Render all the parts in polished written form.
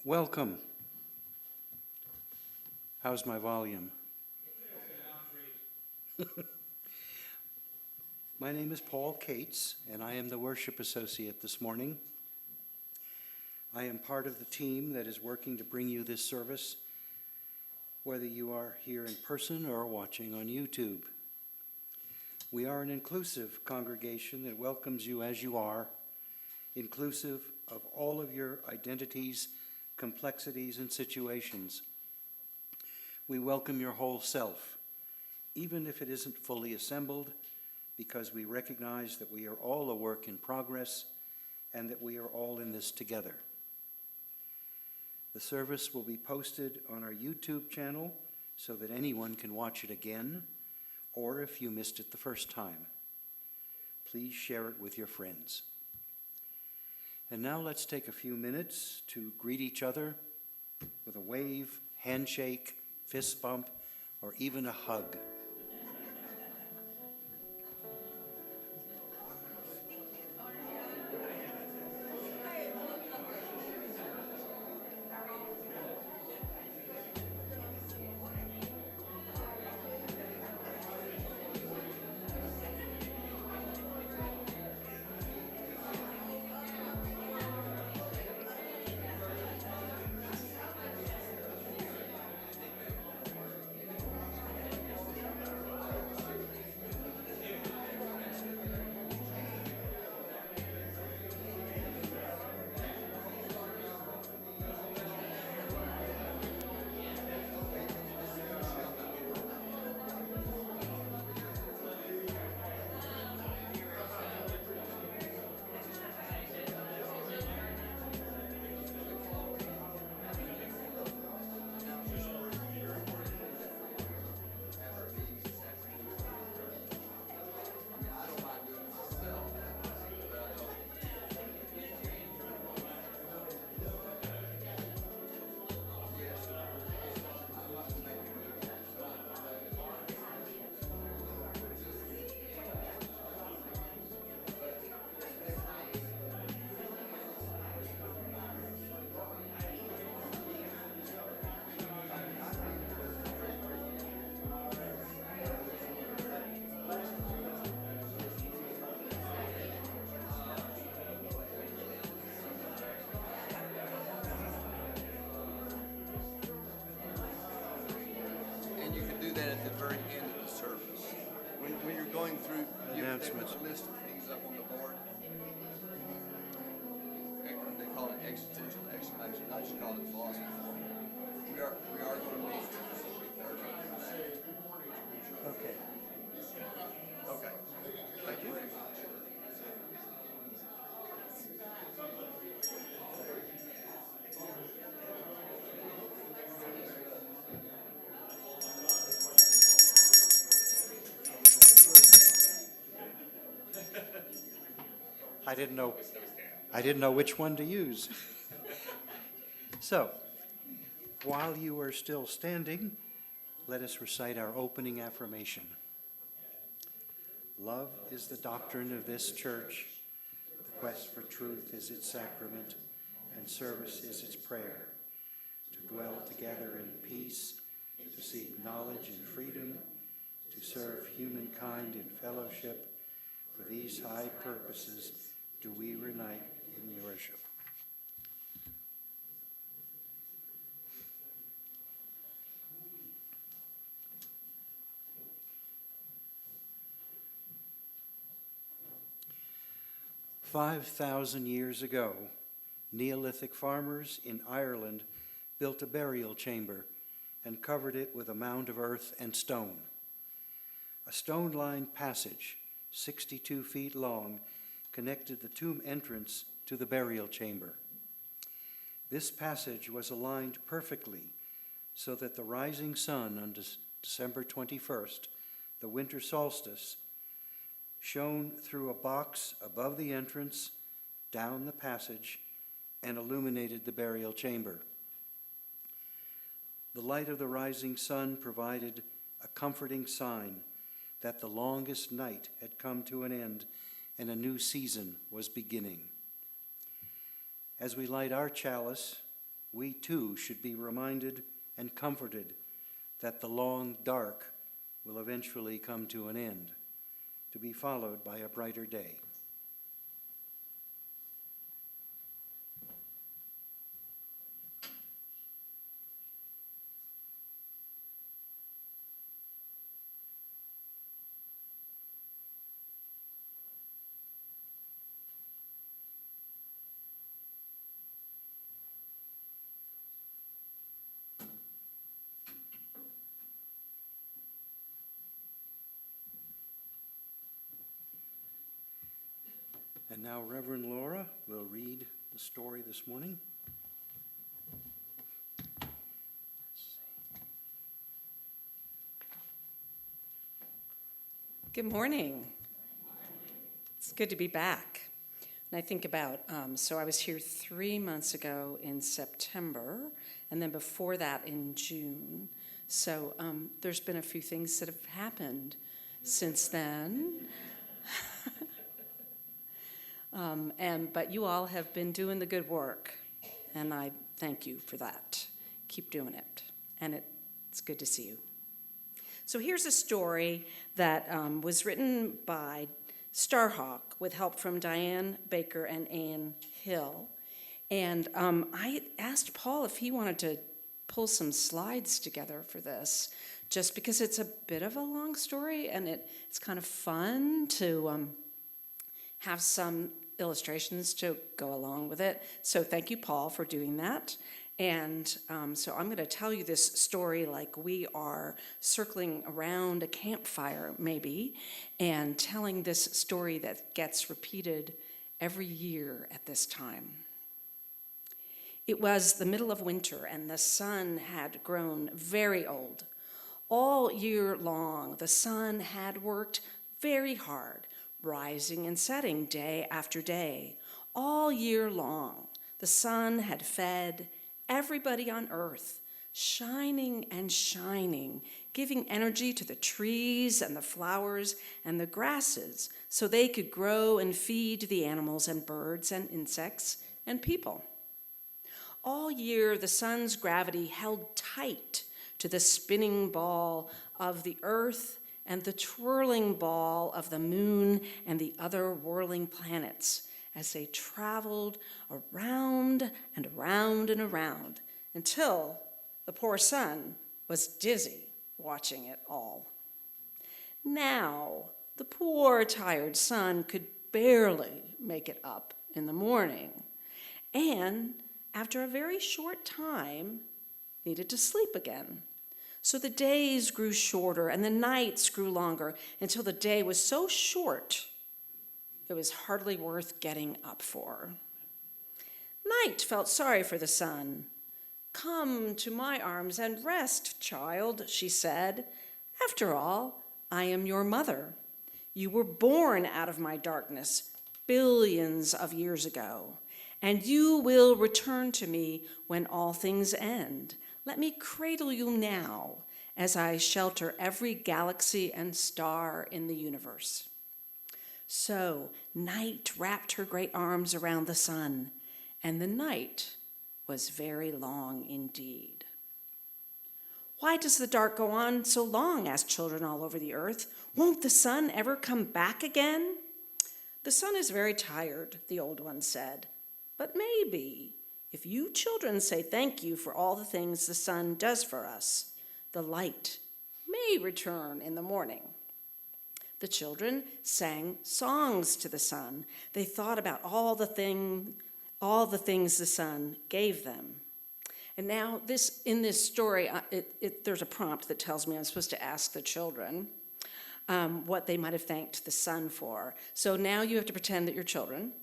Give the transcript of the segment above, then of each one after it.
Welcome. How's my volume? My name is Paul Katz, and I am the worship associate this morning. I am part of the team that is working to bring you this service, whether you are here in person or watching on YouTube. We are an inclusive congregation that welcomes you as you are, inclusive of all of your identities, complexities, and situations. We welcome your whole self, even if it isn't fully assembled, because we recognize that we are all a work in progress and that we are all in this together. The service will be posted on our YouTube channel so that anyone can watch it again, or if you missed it the first time. Please share it with your friends. And now let's take a few minutes to greet each other with a wave, handshake, fist bump, or even a hug. At the very end of the service. When you're going through, you have a list of things up on the board. They call it existential explanation. I just call it philosophy. We are going to meet before we start. Okay. Okay. Thank you. I didn't know which one to use. So, while you are still standing, let us recite our opening affirmation. Love is the doctrine of this church. The quest for truth is its sacrament, and service is its prayer. To dwell together in peace, to seek knowledge and freedom, to serve humankind in fellowship. For these high purposes do we unite in worship. "5,000 years ago, Neolithic farmers in Ireland built a burial chamber and covered it with a mound of earth and stone. A stone-lined passage, 62 feet long, connected the tomb entrance to the burial chamber. This passage was aligned perfectly so that the rising sun on December 21st, the winter solstice, shone through a box above the entrance, down the passage, and illuminated the burial chamber. The light of the rising sun provided a comforting sign that the longest night had come to an end and a new season was beginning. As we light our chalice, we too should be reminded and comforted that the long dark will eventually come to an end, to be followed by a brighter day. And now Reverend Lora will read the story this morning. Good morning. It's good to be back. And I think about, so I was here 3 months ago in September, and then before that in June. So there's been a few things that have happened since then. But you all have been doing the good work, and I thank you for that. Keep doing it, and it's good to see you. So here's a story that was written by Starhawk with help from Diane Baker and Ann Hill. And I asked Paul if he wanted to pull some slides together for this, just because it's a bit of a long story, and it's kind of fun to have some illustrations to go along with it. So thank you, Paul, for doing that. And so I'm going to tell you this story like we are circling around a campfire, maybe, and telling this story that gets repeated every year at this time. It was the middle of winter, and the sun had grown very old. All year long, the sun had worked very hard, rising and setting day after day. All year long, the sun had fed everybody on earth, shining and shining, giving energy to the trees and the flowers and the grasses so they could grow and feed the animals and birds and insects and people. All year, the sun's gravity held tight to the spinning ball of the earth and the twirling ball of the moon and the other whirling planets as they traveled around and around and around until the poor sun was dizzy watching it all. Now, the poor tired sun could barely make it up in the morning, and after a very short time, needed to sleep again. So the days grew shorter and the nights grew longer until the day was so short it was hardly worth getting up for. Night felt sorry for the sun. "Come to my arms and rest, child," she said. "After all, I am your mother. You were born out of my darkness billions of years ago, and you will return to me when all things end. Let me cradle you now as I shelter every galaxy and star in the universe." So night wrapped her great arms around the sun, and the night was very long indeed. "Why does the dark go on so long?" asked children all over the earth. "Won't the sun ever come back again?" "The sun is very tired," the old one said. "But maybe, if you children say thank you for all the things the sun does for us, the light may return in the morning." The children sang songs to the sun. They thought about all the things the sun gave them. And now in this story, there's a prompt that tells me I'm supposed to ask the children what they might have thanked the sun for. So now you have to pretend that you're children,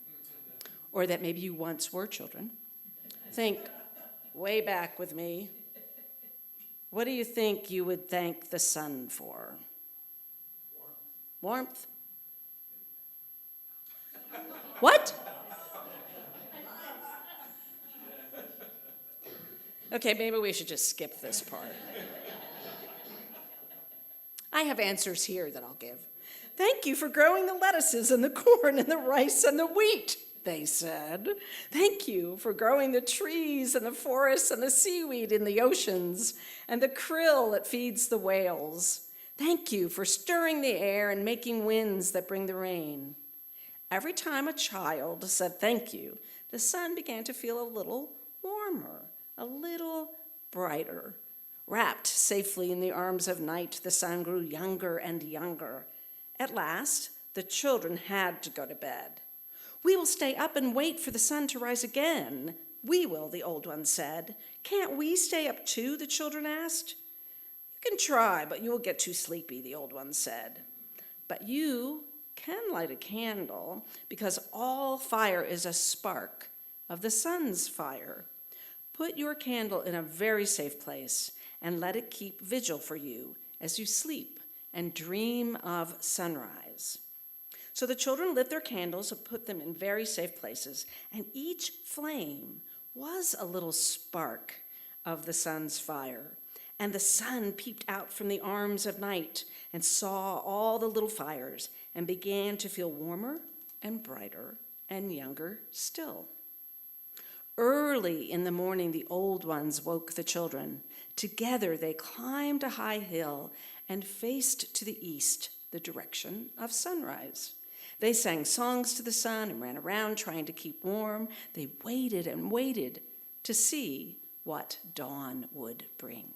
or that maybe you once were children. Think way back with me. What do you think you would thank the sun for? Warmth? What? Okay, maybe we should just skip this part. I have answers here that I'll give. "Thank you for growing the lettuces and the corn and the rice and the wheat." they said. Thank you for growing the trees and the forests and the seaweed in the oceans and the krill that feeds the whales. Thank you for stirring the air and making winds that bring the rain. Every time a child said thank you, the sun began to feel a little warmer, a little brighter. Wrapped safely in the arms of night, the sun grew younger and younger. At last, the children had to go to bed. We will stay up and wait for the sun to rise again. We will, the old one said. Can't we stay up too, the children asked. You can try, but you will get too sleepy, the old one said. But you can light a candle, because all fire is a spark of the sun's fire. Put your candle in a very safe place and let it keep vigil for you as you sleep and dream of sunrise. So the children lit their candles and put them in very safe places, and each flame was a little spark of the sun's fire. And the sun peeped out from the arms of night and saw all the little fires and began to feel warmer and brighter and younger still. Early in the morning, the old ones woke the children. Together they climbed a high hill and faced to the east, the direction of sunrise. They sang songs to the sun and ran around trying to keep warm. They waited and waited to see what dawn would bring.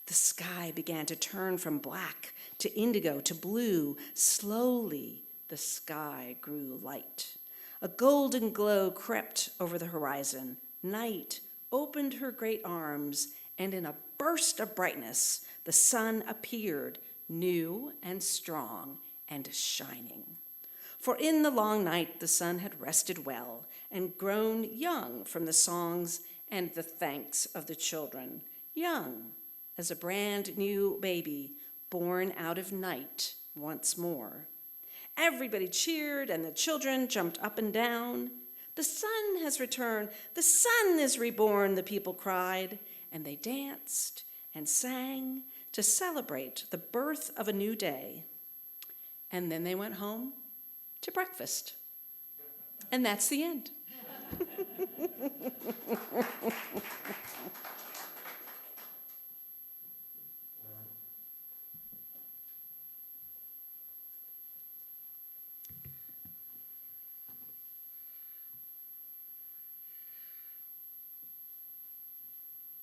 The sky began to turn from black to indigo to blue. Slowly, the sky grew light. A golden glow crept over the horizon. Night opened her great arms, and in a burst of brightness, the sun appeared, new and strong and shining. For in the long night, the sun had rested well and grown young from the songs and the thanks of the children, young as a brand new baby born out of night once more. Everybody cheered and the children jumped up and down. The sun has returned, the sun is reborn, the people cried, and they danced and sang to celebrate the birth of a new day. And then they went home to breakfast. And that's the end.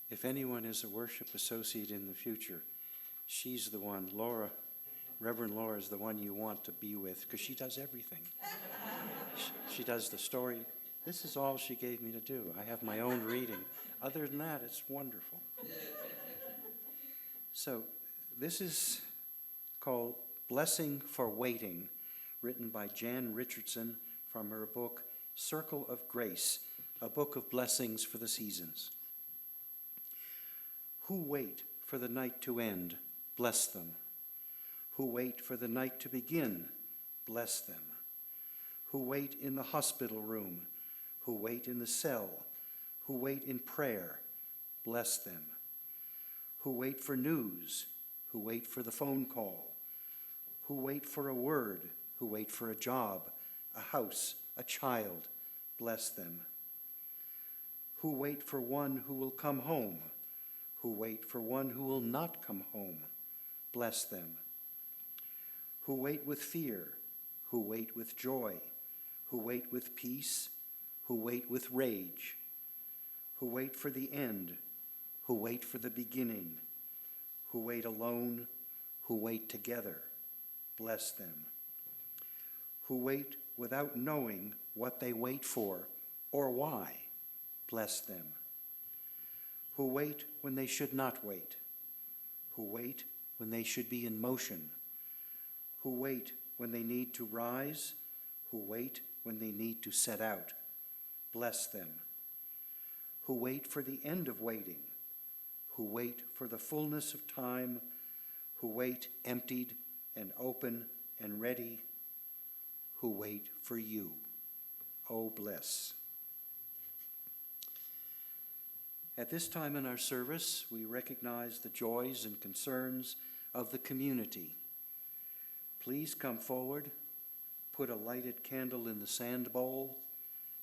If anyone is a worship associate in the future, she's the one, Lora, Reverend Lora is the one you want to be with, because she does everything. She does the story. This is all she gave me to do. I have my own reading. Other than that, it's wonderful. So this is called Blessing for Waiting, written by Jan Richardson from her book, Circle of Grace, a book of blessings for the seasons. Who wait for the night to end, bless them. Who wait for the night to begin, bless them. Who wait in the hospital room, who wait in the cell, who wait in prayer, bless them. Who wait for news, who wait for the phone call, who wait for a word, who wait for a job, a house, a child, bless them. Who wait for one who will come home, who wait for one who will not come home, bless them. Who wait with fear, who wait with joy, who wait with peace, who wait with rage, who wait for the end, who wait for the beginning, who wait alone, who wait together, bless them. Who wait without knowing what they wait for or why, bless them. Who wait when they should not wait, who wait when they should be in motion, who wait when they need to rise, who wait when they need to set out, bless them. Who wait for the end of waiting, who wait for the fullness of time, who wait emptied and open and ready, who wait for you. Oh, bless. At this time in our service, we recognize the joys and concerns of the community. Please come forward, put a lighted candle in the sand bowl,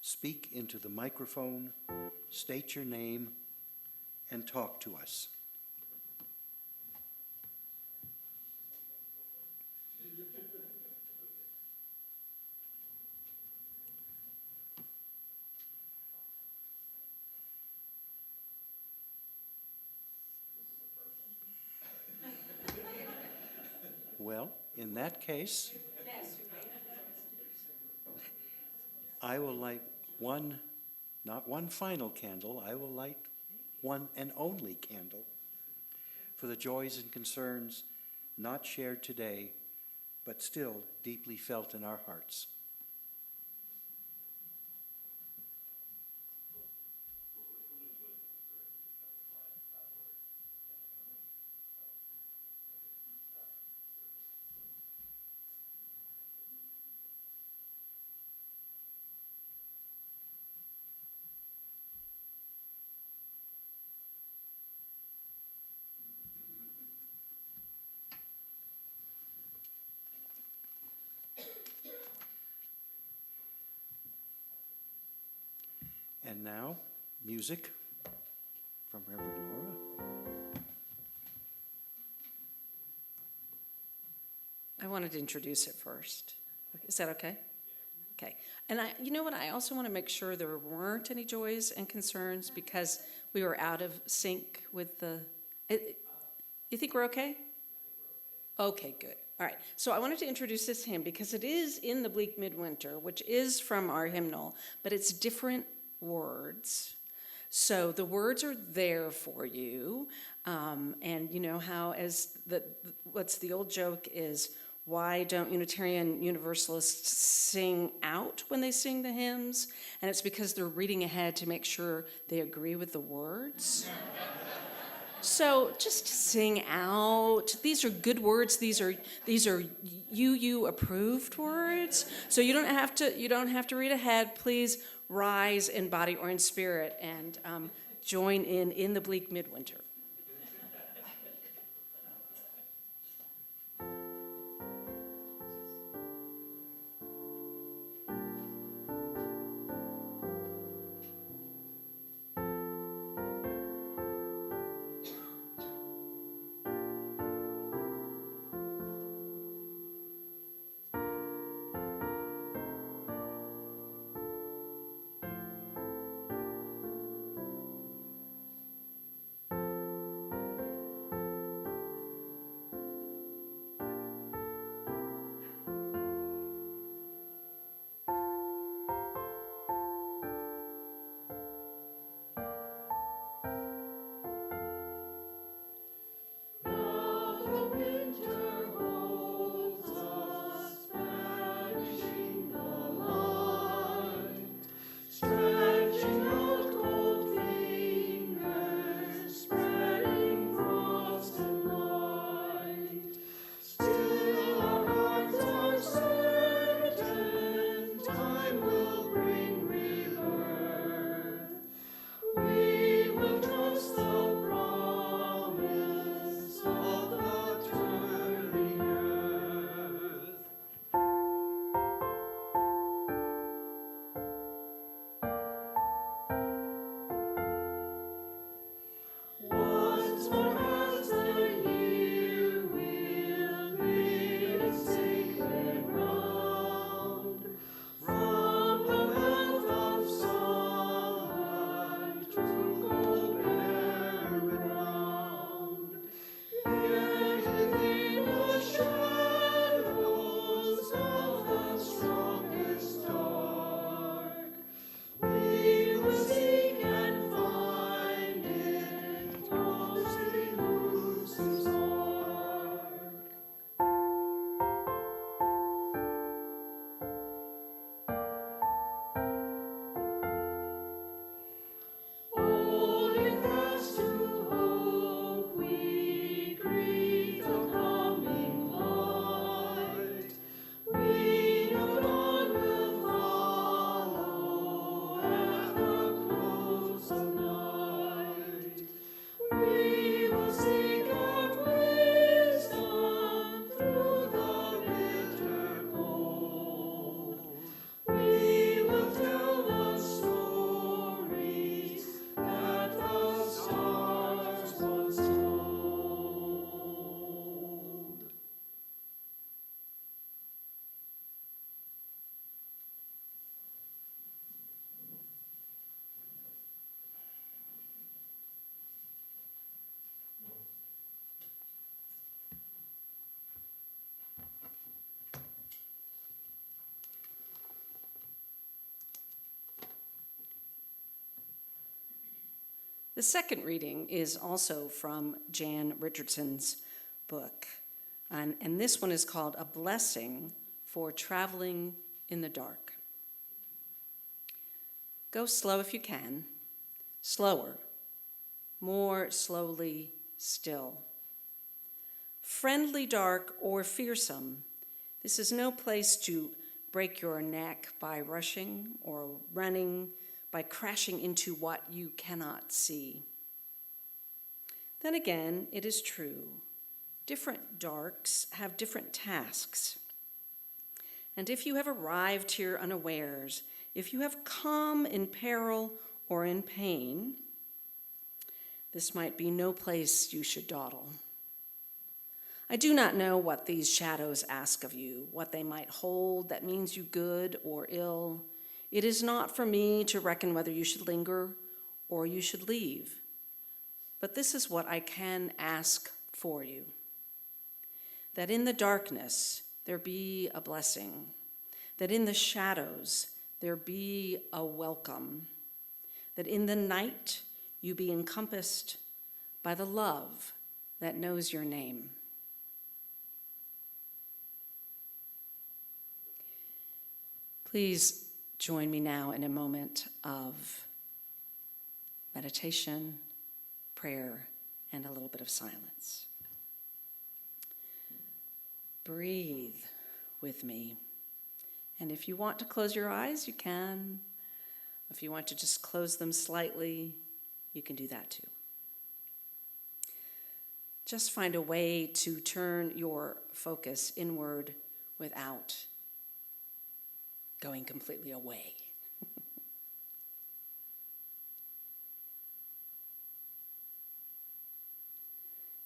speak into the microphone, state your name, and talk to us. Well, in that case, I will light one, not one final candle, I will light one and only candle for the joys and concerns not shared today, but still deeply felt in our hearts. And now, music from Reverend Lora. I wanted to introduce it first. Is that okay? Okay. And you know what? I also want to make sure there weren't any joys and concerns because we were out of sync with the. You think we're okay? Okay, good. All right. So I wanted to introduce this hymn because it is in the Bleak Midwinter, which is from our hymnal, but it's different words. So the words are there for you. And you know how what's the old joke is, why don't Unitarian Universalists sing out when they sing the hymns? And it's because they're reading ahead to make sure they agree with the words. So just sing out. These are good words. These are you approved words. So you don't have to read ahead. Please rise in body or in spirit and join in the Bleak Midwinter. The second reading is also from Jan Richardson's book, and this one is called A Blessing for Traveling in the Dark. Go slow if you can, slower, more slowly still. Friendly dark or fearsome, this is no place to break your neck by rushing or running, by crashing into what you cannot see. Then again, it is true, different darks have different tasks. And if you have arrived here unawares, if you have come in peril or in pain, this might be no place you should dawdle. I do not know what these shadows ask of you, what they might hold that means you good or ill. It is not for me to reckon whether you should linger or you should leave. But this is what I can ask for you. That in the darkness there be a blessing, that in the shadows there be a welcome, that in the night you be encompassed by the love that knows your name. Please join me now in a moment of meditation, prayer, and a little bit of silence. Breathe with me. And if you want to close your eyes, you can. If you want to just close them slightly, you can do that too. Just find a way to turn your focus inward without going completely away.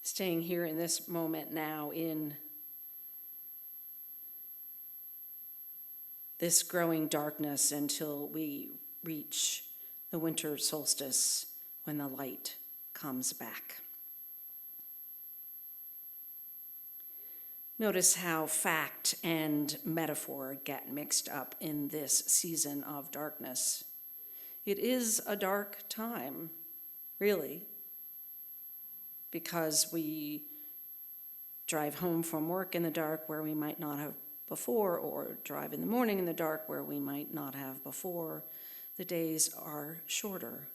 Staying here in this moment now in this growing darkness until we reach the winter solstice when the light comes back. Notice how fact and metaphor get mixed up in this season of darkness. It is a dark time, really, because we drive home from work in the dark where we might not have before, or drive in the morning in the dark where we might not have before. The days are shorter.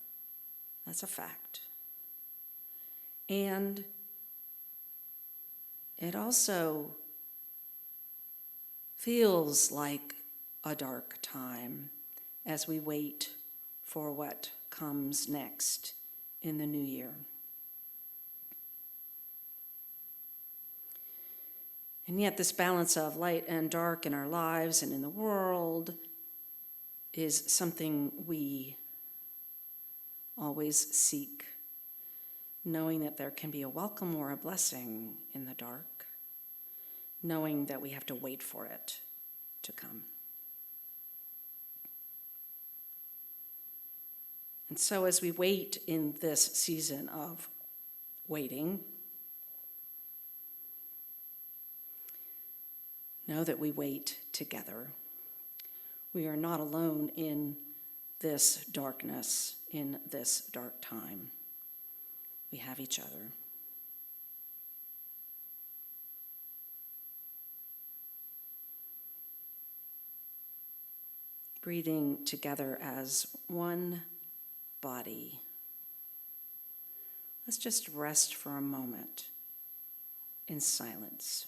That's a fact. And it also feels like a dark time as we wait for what comes next in the new year. And yet this balance of light and dark in our lives and in the world is something we always seek, knowing that there can be a welcome or a blessing in the dark, knowing that we have to wait for it to come. And so as we wait in this season of waiting, know that we wait together. We are not alone in this darkness, in this dark time. We have each other. Breathing together as one body. Let's just rest for a moment in silence.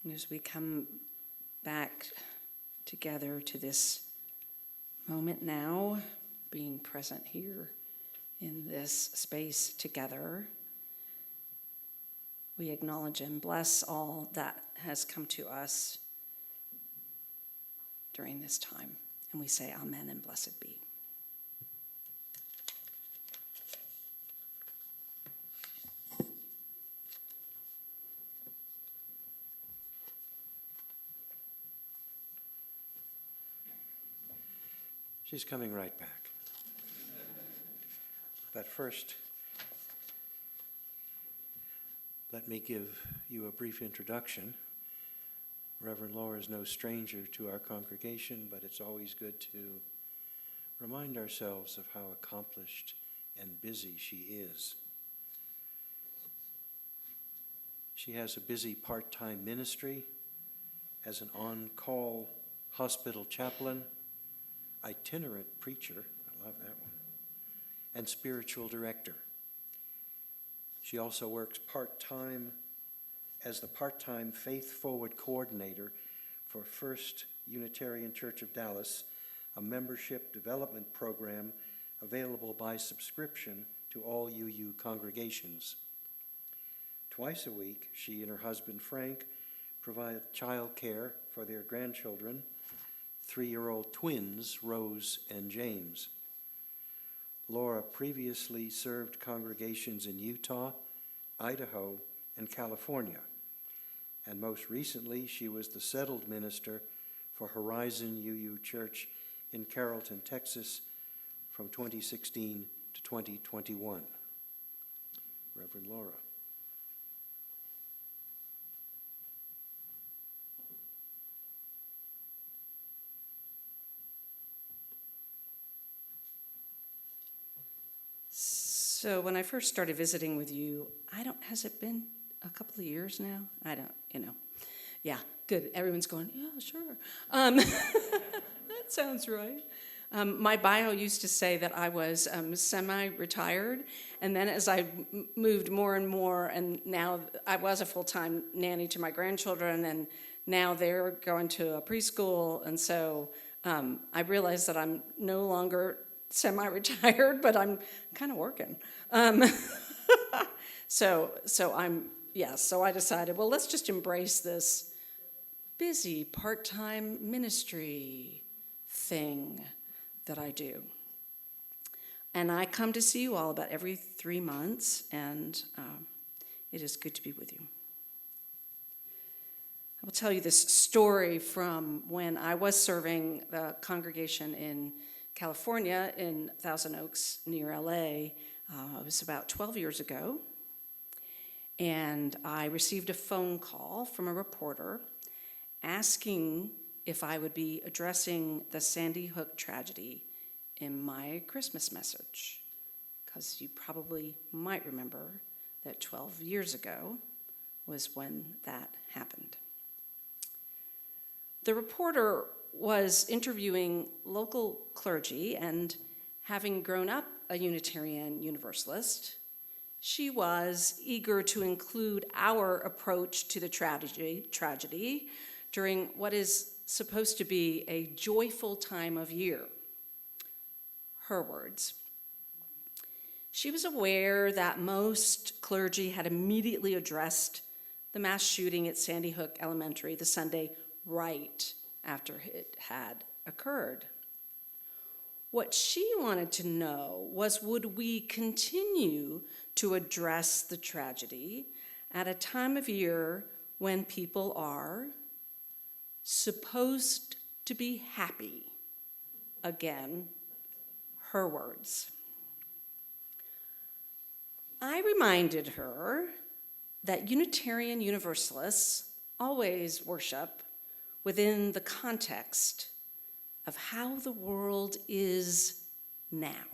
And as we come back together to this moment now, being present here in this space together, we acknowledge and bless all that has come to us during this time. And we say amen and blessed be. She's coming right back. But first, let me give you a brief introduction. Reverend Lora is no stranger to our congregation, but it's always good to remind ourselves of how accomplished and busy she is. She has a busy part-time ministry as an on-call hospital chaplain, itinerant preacher, I love that one, and spiritual director. She also works part-time as the part-time Faith Forward coordinator for First Unitarian Church of Dallas, a membership development program available by subscription to all UU congregations. Twice a week, she and her husband Frank provide child care for their grandchildren, 3-year-old twins, Rose and James. Lora previously served congregations in Utah, Idaho, and California. And most recently, she was the settled minister for Horizon UU Church in Carrollton, Texas, from 2016 to 2021. Reverend Lora. So when I first started visiting with you, has it been a couple of years now? Yeah, good. Everyone's going, yeah, sure. That sounds right. My bio used to say that I was semi-retired, and then as I moved more and more, and now I was a full-time nanny to my grandchildren, and now they're going to a preschool, and so I realized that I'm no longer semi-retired, but I'm kind of working. So I decided, well, let's just embrace this busy part-time ministry thing that I do. And I come to see you all about every 3 months, and it is good to be with you. I will tell you this story from when I was serving the congregation in California in Thousand Oaks near LA. It was about 12 years ago, and I received a phone call from a reporter asking if I would be addressing the Sandy Hook tragedy in my Christmas message, because you probably might remember that 12 years ago was when that happened. The reporter was interviewing local clergy, and having grown up a Unitarian Universalist, she was eager to include our approach to the tragedy during what is supposed to be a joyful time of year. Her words. She was aware that most clergy had immediately addressed the mass shooting at Sandy Hook Elementary the Sunday right after it had occurred. What she wanted to know was, would we continue to address the tragedy at a time of year when people are supposed to be happy? Again, her words. I reminded her that Unitarian Universalists always worship within the context of how the world is now.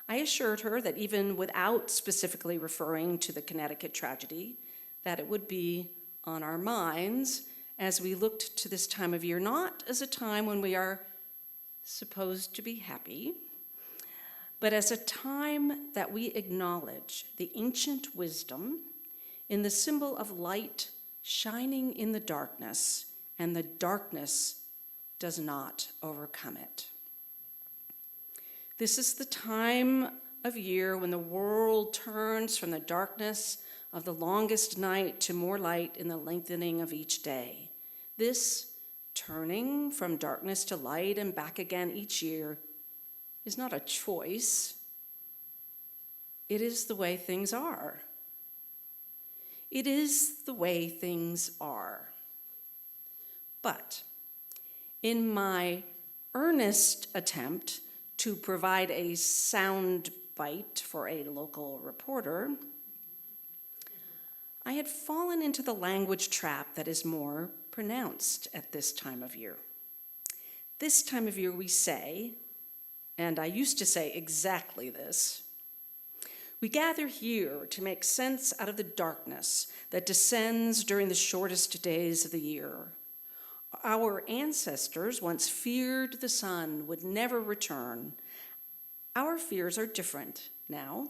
I assured her that even without specifically referring to the Connecticut tragedy, that it would be on our minds as we looked to this time of year, not as a time when we are supposed to be happy, but as a time that we acknowledge the ancient wisdom in the symbol of light shining in the darkness, and the darkness does not overcome it. This is the time of year when the world turns from the darkness of the longest night to more light in the lengthening of each day. This turning from darkness to light and back again each year is not a choice. It is the way things are. It is the way things are. But in my earnest attempt to provide a sound bite for a local reporter, I had fallen into the language trap that is more pronounced at this time of year. This time of year we say, and I used to say exactly this, we gather here to make sense out of the darkness that descends during the shortest days of the year. Our ancestors once feared the sun would never return. Our fears are different now.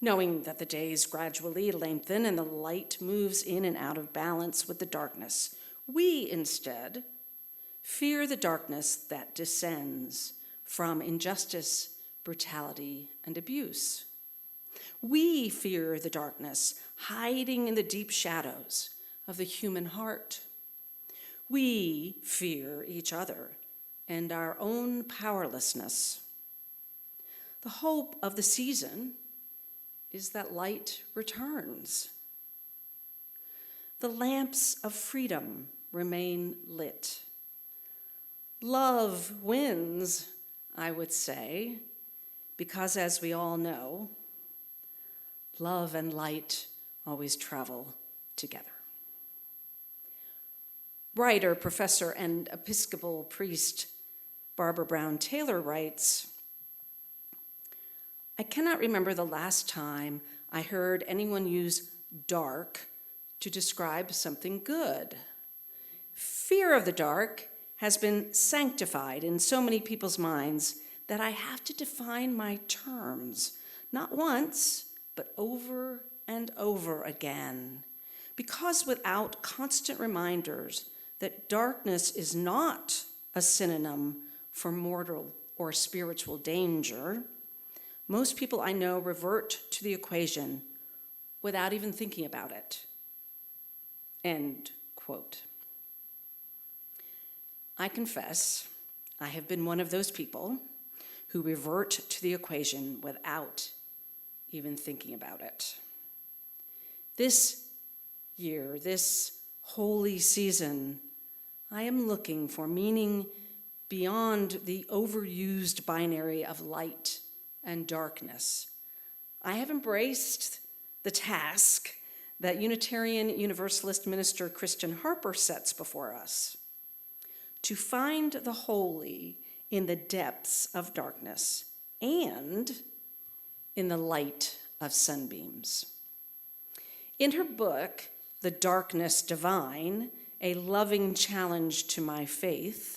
Knowing that the days gradually lengthen and the light moves in and out of balance with the darkness, we instead fear the darkness that descends from injustice, brutality, and abuse. We fear the darkness hiding in the deep shadows of the human heart. We fear each other and our own powerlessness. The hope of the season is that light returns. The lamps of freedom remain lit. Love wins, I would say, because as we all know, love and light always travel together. Writer, professor, and Episcopal priest Barbara Brown Taylor writes, I cannot remember the last time I heard anyone use dark to describe something good. Fear of the dark has been sanctified in so many people's minds that I have to define my terms, not once, but over and over again. Because without constant reminders that darkness is not a synonym for mortal or spiritual danger, most people I know revert to the equation without even thinking about it. End quote. I confess I have been one of those people who revert to the equation without even thinking about it. This year, this holy season, I am looking for meaning beyond the overused binary of light and darkness. I have embraced the task that Unitarian Universalist minister Christian Harper sets before us, to find the holy in the depths of darkness and in the light of sunbeams. In her book, The Darkness Divine, A Loving Challenge to My Faith,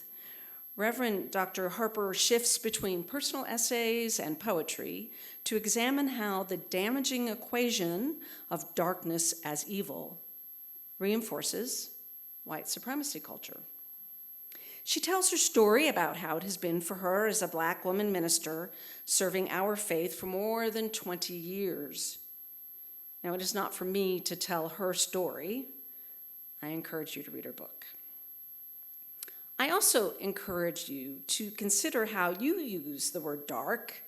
Reverend Dr. Harper shifts between personal essays and poetry to examine how the damaging equation of darkness as evil reinforces white supremacy culture. She tells her story about how it has been for her as a Black woman minister serving our faith for more than 20 years. Now, it is not for me to tell her story. I encourage you to read her book. I also encourage you to consider how you use the word dark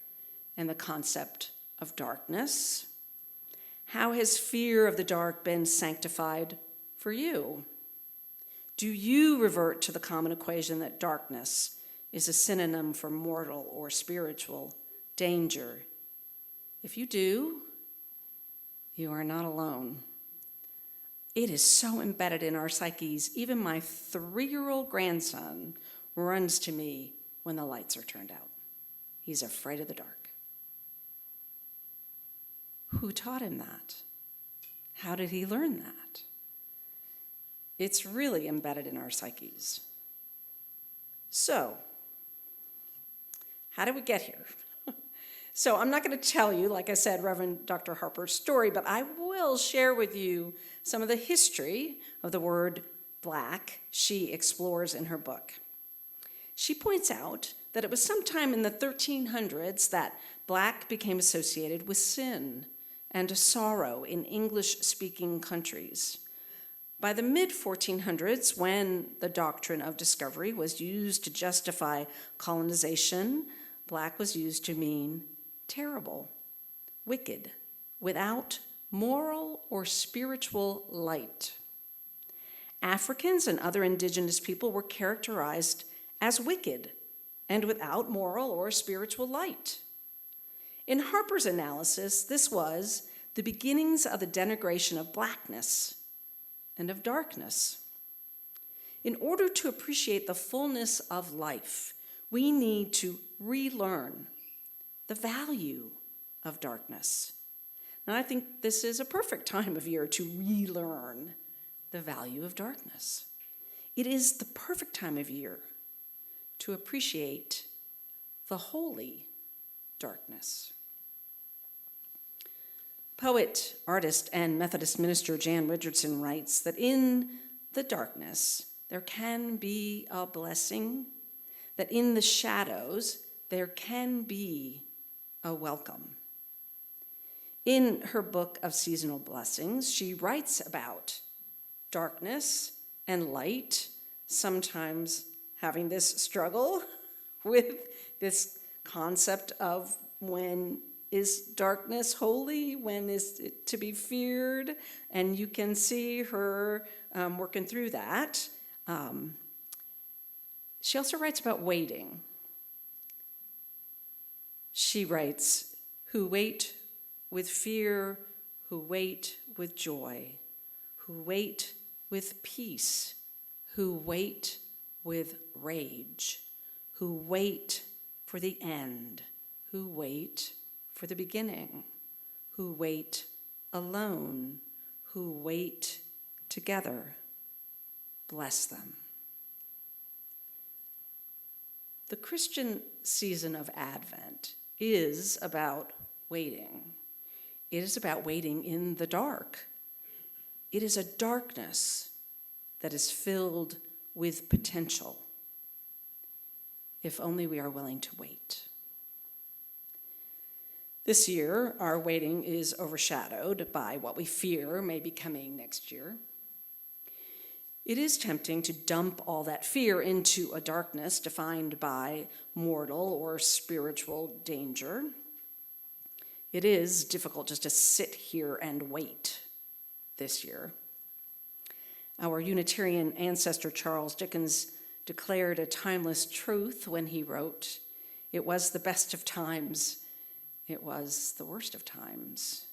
and the concept of darkness. How has fear of the dark been sanctified for you? Do you revert to the common equation that darkness is a synonym for mortal or spiritual danger? If you do, you are not alone. It is so embedded in our psyches. Even my 3-year-old grandson runs to me when the lights are turned out. He's afraid of the dark. Who taught him that? How did he learn that? It's really embedded in our psyches. So, how did we get here? So I'm not going to tell you, like I said, Reverend Dr. Harper's story, but I will share with you some of the history of the word black she explores in her book. She points out that it was sometime in the 1300s that black became associated with sin and sorrow in English-speaking countries. By the mid-1400s, when the doctrine of discovery was used to justify colonization, black was used to mean terrible, wicked, without moral or spiritual light. Africans and other indigenous people were characterized as wicked and without moral or spiritual light. In Harper's analysis, this was the beginnings of the denigration of blackness and of darkness. In order to appreciate the fullness of life, we need to relearn the value of darkness. And I think this is a perfect time of year to relearn the value of darkness. It is the perfect time of year to appreciate the holy darkness. Poet, artist, and Methodist minister Jan Richardson writes that in the darkness there can be a blessing, that in the shadows there can be a welcome. In her book of seasonal blessings, she writes about darkness and light, sometimes having this struggle with this concept of when is darkness holy, when is it to be feared, and you can see her working through that. She also writes about waiting. She writes, who wait with fear, who wait with joy, who wait with peace, who wait with rage, who wait for the end, who wait for the beginning, who wait alone, who wait together. Bless them. The Christian season of Advent is about waiting. It is about waiting in the dark. It is a darkness that is filled with potential, if only we are willing to wait. This year, our waiting is overshadowed by what we fear may be coming next year. It is tempting to dump all that fear into a darkness defined by mortal or spiritual danger. It is difficult just to sit here and wait this year. Our Unitarian ancestor Charles Dickens declared a timeless truth when he wrote, "It was the best of times, it was the worst of times.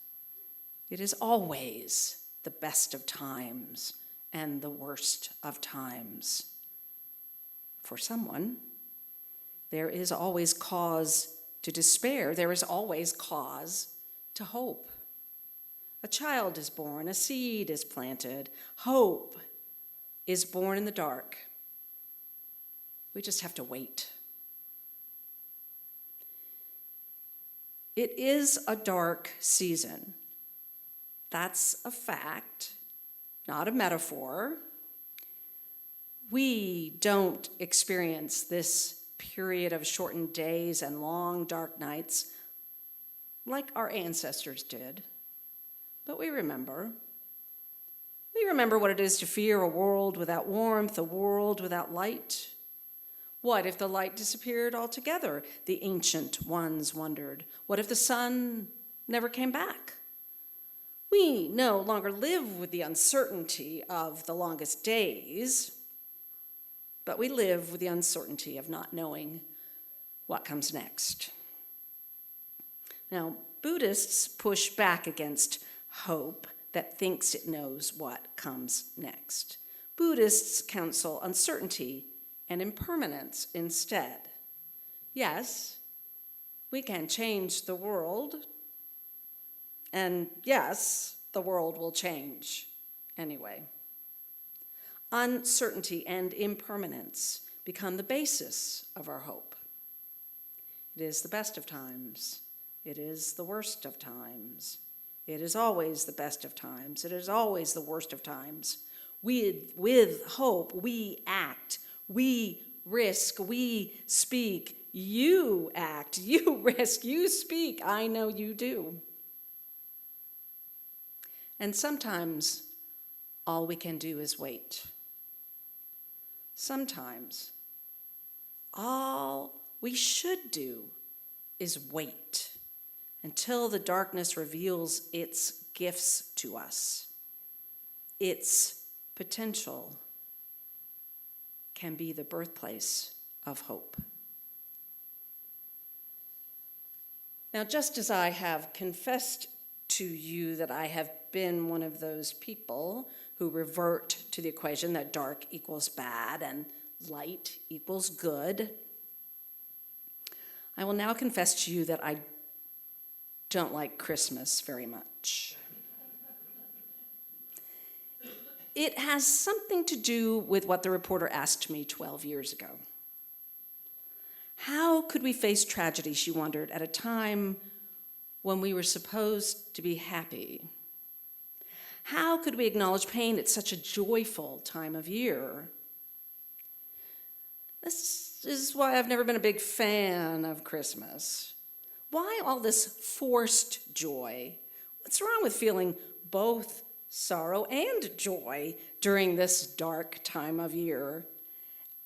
It is always the best of times and the worst of times. For someone, there is always cause to despair. There is always cause to hope. A child is born, a seed is planted. Hope is born in the dark. We just have to wait." It is a dark season. That's a fact, not a metaphor. We don't experience this period of shortened days and long dark nights like our ancestors did, but we remember. We remember what it is to fear a world without warmth, a world without light. What if the light disappeared altogether? The ancient ones wondered. What if the sun never came back? We no longer live with the uncertainty of the longest days, but we live with the uncertainty of not knowing what comes next. Now, Buddhists push back against hope that thinks it knows what comes next. Buddhists counsel uncertainty and impermanence instead. Yes, we can change the world, and yes, the world will change anyway. Uncertainty and impermanence become the basis of our hope. It is the best of times It is the worst of times. It is always the best of times. It is always the worst of times. With hope, we act, we risk, we speak. You act, you risk, you speak. I know you do. And sometimes all we can do is wait. Sometimes all we should do is wait until the darkness reveals its gifts to us. Its potential can be the birthplace of hope. Now, just as I have confessed to you that I have been one of those people who revert to the equation that dark equals bad and light equals good, I will now confess to you that I don't like Christmas very much. It has something to do with what the reporter asked me 12 years ago. How could we face tragedy, she wondered, at a time when we were supposed to be happy? How could we acknowledge pain at such a joyful time of year? This is why I've never been a big fan of Christmas. Why all this forced joy? What's wrong with feeling both sorrow and joy during this dark time of year?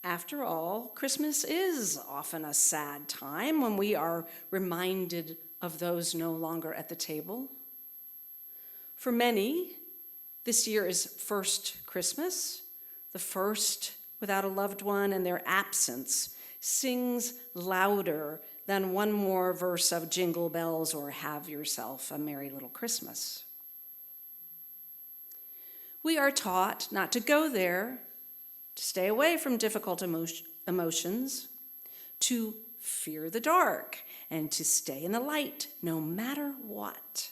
After all, Christmas is often a sad time when we are reminded of those no longer at the table. For many, this year is first Christmas, the first without a loved one, and their absence sings louder than one more verse of Jingle Bells or Have Yourself a Merry Little Christmas. We are taught not to go there, to stay away from difficult emotions, to fear the dark, and to stay in the light no matter what.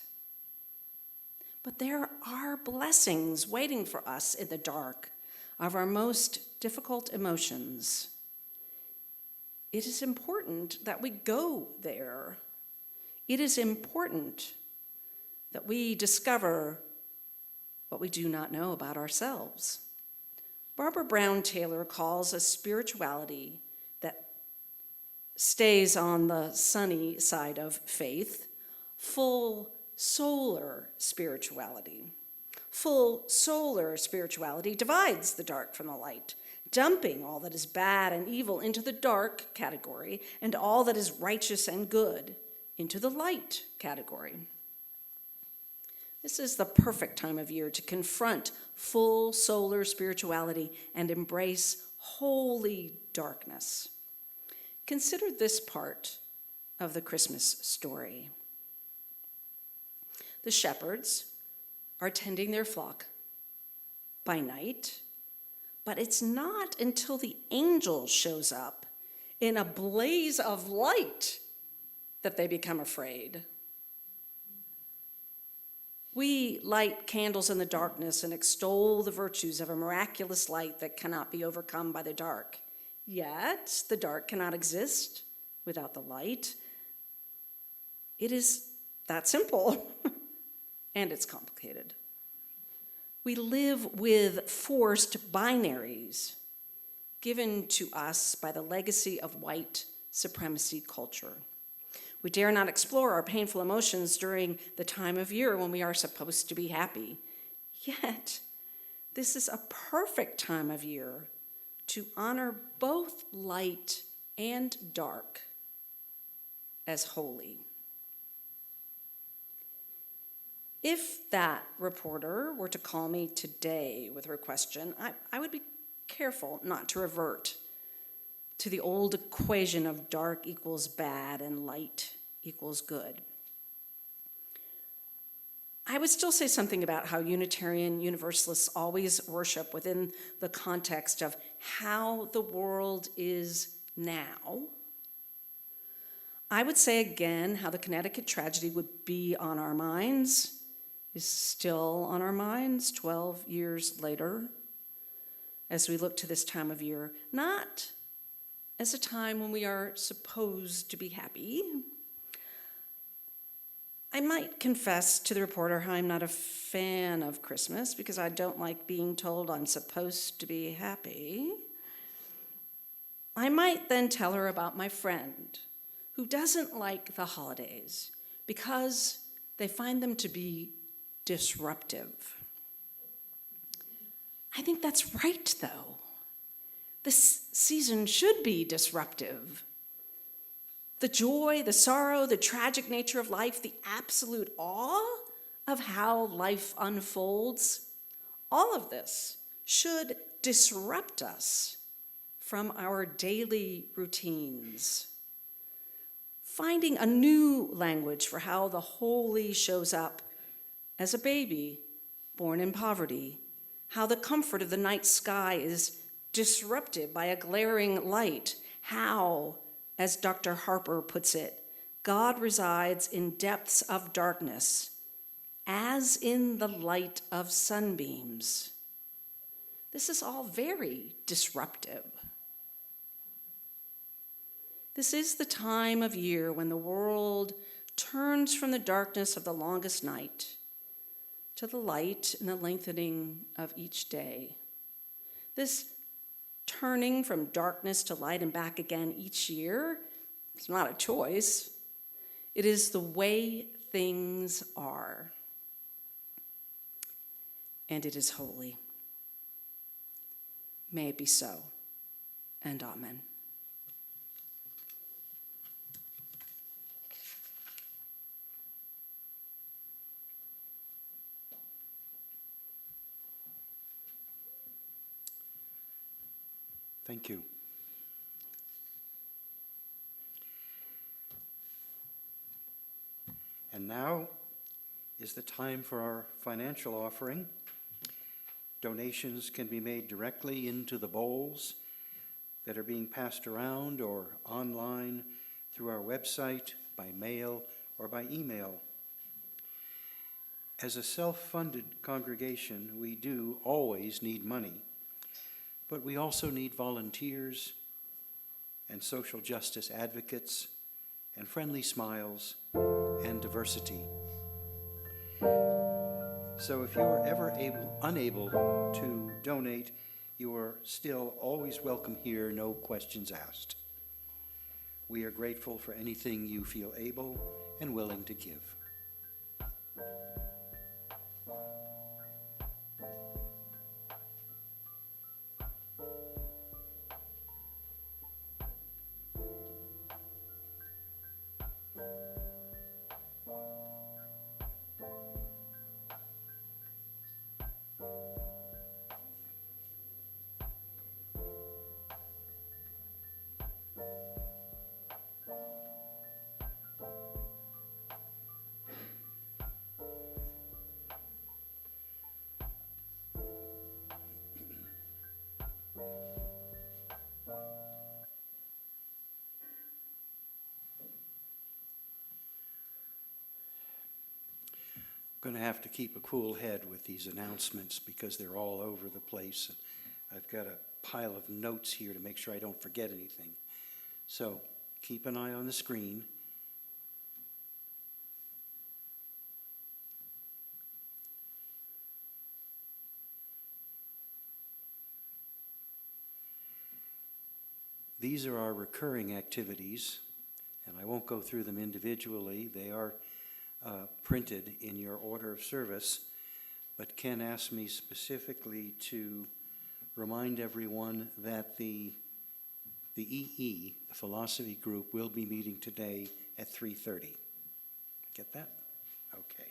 But there are blessings waiting for us in the dark of our most difficult emotions. It is important that we go there. It is important that we discover what we do not know about ourselves. Barbara Brown Taylor calls a spirituality that stays on the sunny side of faith full solar spirituality. Full solar spirituality divides the dark from the light, dumping all that is bad and evil into the dark category and all that is righteous and good into the light category. This is the perfect time of year to confront full solar spirituality and embrace holy darkness. Consider this part of the Christmas story. The shepherds are tending their flock by night, but it's not until the angel shows up in a blaze of light that they become afraid. We light candles in the darkness and extol the virtues of a miraculous light that cannot be overcome by the dark. Yet, the dark cannot exist without the light. It is that simple, and it's complicated. We live with forced binaries given to us by the legacy of white supremacy culture. We dare not explore our painful emotions during the time of year when we are supposed to be happy. Yet, this is a perfect time of year to honor both light and dark as holy. If that reporter were to call me today with her question, I would be careful not to revert to the old equation of dark equals bad and light equals good. I would still say something about how Unitarian Universalists always worship within the context of how the world is now. I would say again how the Connecticut tragedy would be on our minds, is still on our minds 12 years later, as we look to this time of year, not as a time when we are supposed to be happy, I might confess to the reporter how I'm not a fan of Christmas because I don't like being told I'm supposed to be happy. I might then tell her about my friend who doesn't like the holidays because they find them to be disruptive. I think that's right, though. This season should be disruptive. The joy, the sorrow, the tragic nature of life, the absolute awe of how life unfolds, all of this should disrupt us from our daily routines. Finding a new language for how the holy shows up as a baby born in poverty, how the comfort of the night sky is disrupted by a glaring light, how, as Dr. Harper puts it, God resides in depths of darkness, as in the light of sunbeams. This is all very disruptive. This is the time of year when the world turns from the darkness of the longest night to the light and the lengthening of each day. This turning from darkness to light and back again each year is not a choice. It is the way things are. And it is holy. May it be so, and amen. Thank you. And now is the time for our financial offering. Donations can be made directly into the bowls that are being passed around or online through our website, by mail, or by email. As a self-funded congregation, we do always need money. But we also need volunteers and social justice advocates and friendly smiles and diversity. So if you are ever unable to donate, you are still always welcome here, no questions asked. We are grateful for anything you feel able and willing to give. Going to have to keep a cool head with these announcements because they're all over the place. I've got a pile of notes here to make sure I don't forget anything. So keep an eye on the screen. These are our recurring activities, and I won't go through them individually. They are printed in your order of service, but Ken asked me specifically to remind everyone that the EE, the philosophy group, will be meeting today at 3:30. Get that? Okay.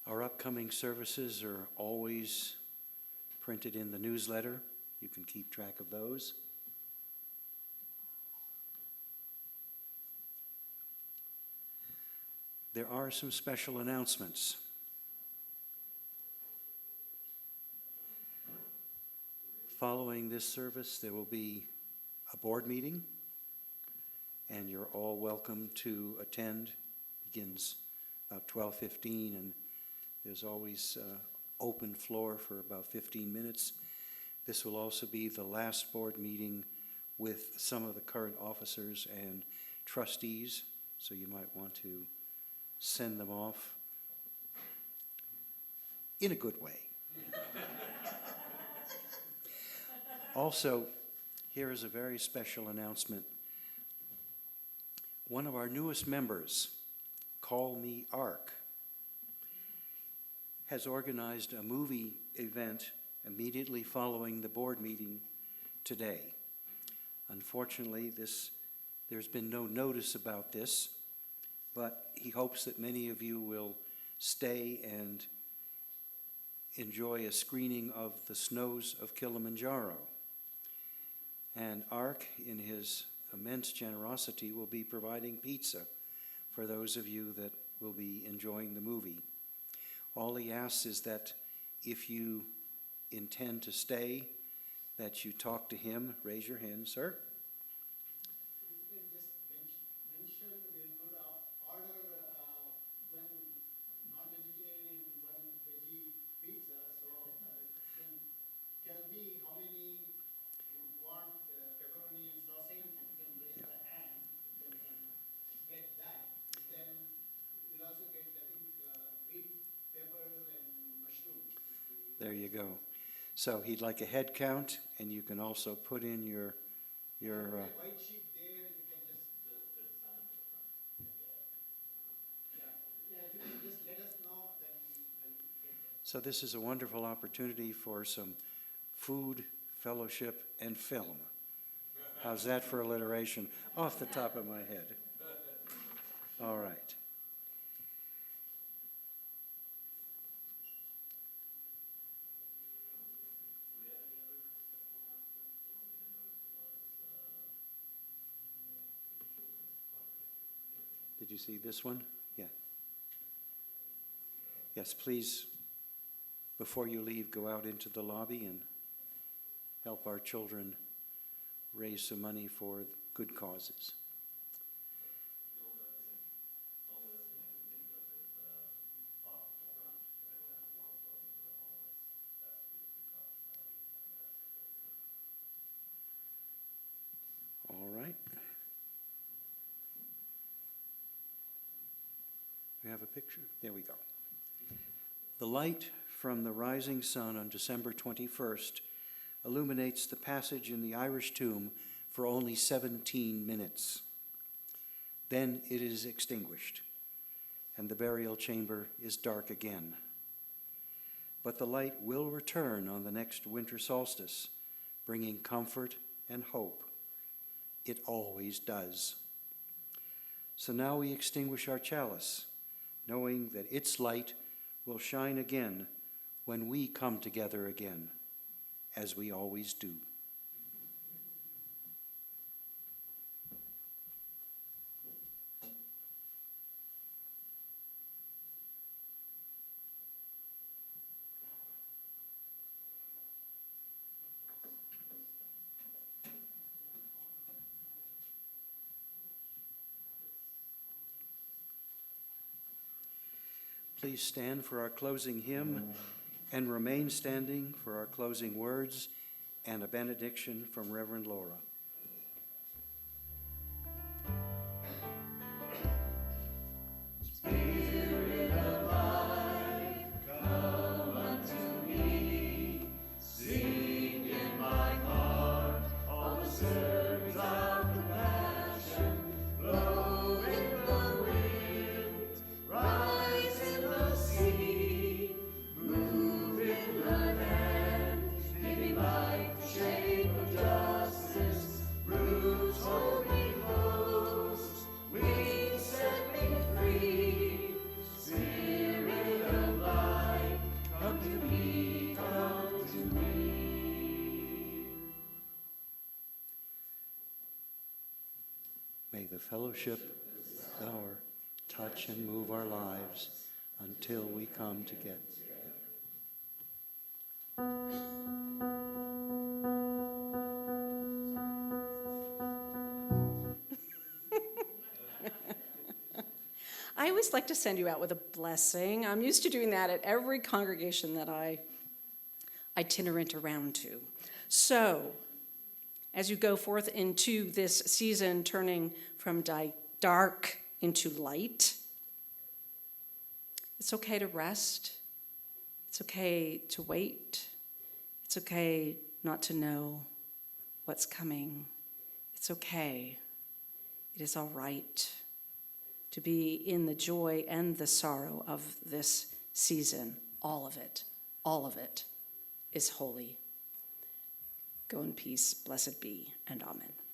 Our upcoming services are always printed in the newsletter. You can keep track of those. There are some special announcements. Following this service, there will be a board meeting, and you're all welcome to attend. Begins about 12:15, and there's always open floor for about 15 minutes. This will also be the last board meeting with some of the current officers and trustees, so you might want to send them off in a good way. Also, here is a very special announcement. One of our newest members, Call Me Ark, has organized a movie event immediately following the board meeting today. Unfortunately, there's been no notice about this, but he hopes that many of you will stay and enjoy a screening of The Snows of Kilimanjaro. And Ark, in his immense generosity, will be providing pizza for those of you that will be enjoying the movie. All he asks is that if you intend to stay, that you talk to him. Raise your hand, sir. If you can just mention, we'll go to order one non-vegetarian, one veggie pizza. So can tell me how many would want pepperoni and sausage. If you can raise the hand, then get that. And then we'll also get, I think, green pepper and mushrooms. There you go. So he'd like a head count, and you can also put in your White sheet there, you can just. Yeah, if you can just let us know, then I'll get that. So this is a wonderful opportunity for some food, fellowship, and film. How's that for alliteration? Off the top of my head. All right. Did you see this one? Yeah. Yes, please, before you leave, go out into the lobby and help our children raise some money for good causes. All right. We have a picture? There we go. The light from the rising sun on December 21st illuminates the passage in the Irish tomb for only 17 minutes. Then it is extinguished, and the burial chamber is dark again. But the light will return on the next winter solstice, bringing comfort and hope. It always does. So now we extinguish our chalice, knowing that its light will shine again when we come together again, as we always do. Please stand for our closing hymn and remain standing for our closing words and a benediction from Reverend Lora. May the fellowship of our touch and move our lives until we come together. I always like to send you out with a blessing. I'm used to doing that at every congregation that I itinerant around to. So, as you go forth into this season, turning from dark into light. It's okay to rest. It's okay to wait. It's okay not to know what's coming. It's okay. It is all right to be in the joy and the sorrow of this season. All of it is holy. Go in peace, blessed be, and amen.